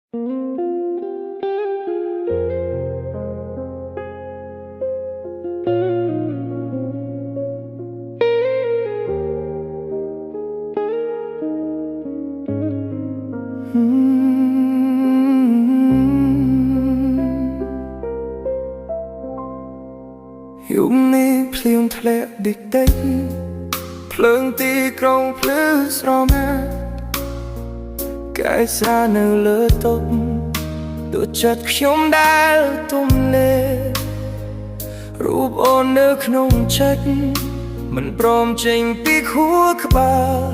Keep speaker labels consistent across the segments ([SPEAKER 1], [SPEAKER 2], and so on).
[SPEAKER 1] ยุคนี้เพลียงทะเลดิกได้เพลิงตีกรองพลื้สรอมาแก่สาនៅលើតុដូចចិត្តខ្ញុំដែលទុំលេរូបអូននៅក្នុងចិត្តមិនព្រមចេញពីខួរក្បាល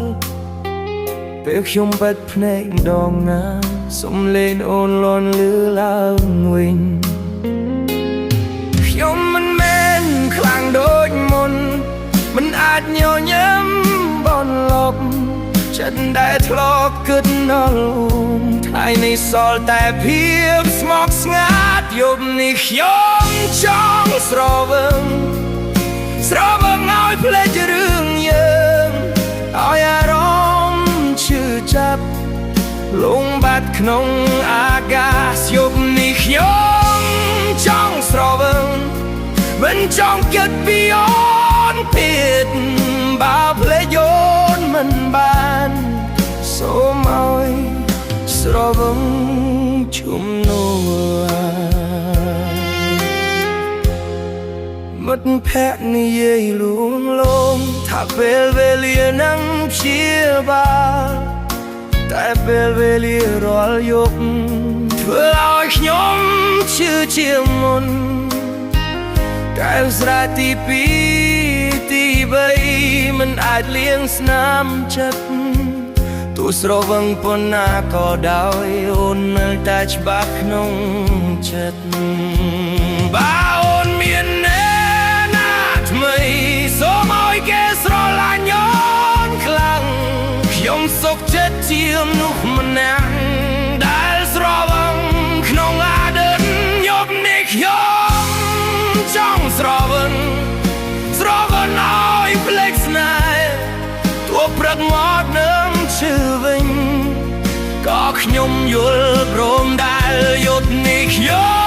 [SPEAKER 1] ពេលខ្ញុំបិទភ្នែកម្ដងណាសំឡេងអូនលាន់លឺឡើងវិញខ្ញុំមិនមែនខ្លាំងដូចមុនមិនអាចញញឹមបនលប់ចិត្តដែលធ្លាប់គិតដល់ថ្ងៃនេះសល់តែភាពស្មុគស្ងាត់យប់នេះខ្ញុំចង់ស្រវឹងឲ្យភ្លេចរឿងយើងឲ្យអារម្មណ៍ឈឺចាប់លងបាត់ក្នុងអាកាសយប់នេះខ្ញុំចង់ស្រវឹងមិនចង់គិតពីអូនទៀតបើភ្លេចអូនមិនបានសូមឲ្យស្រវឹងជំនួសមិត្តភក្តិនិយាយលួងលោមថាពេលវេលានឹងព្យាបាលតែពេលវេលារាល់យប់ធ្វើឲ្យខ្ញុំឈឺជាងមុនតែស្រែទី2ទី3មិនអាចលៀងស្នាមចិត្តទោះស្រវឹងប៉ុណ្ណាក៏ដោយអូននៅតែច្បាស់ក្នុងចិត្តបើអូនមានណាថ្មីសូមឲ្យគេស្រឡាញ់អូនខ្លាំងខ្ញុំសុខចិត្តជាមនុស្សម្នាក់ដែលស្រវឹងក្នុងអាឌិនយប់នេះខ្ញុំចង់ស្រវឹងឲ្យភ្លេចស្នេហ៍ទោះព្រឹកមកនឹងឈឺវិញក៏ខ្ញុំយល់ព្រមដែលយប់នេះខ្ញុំ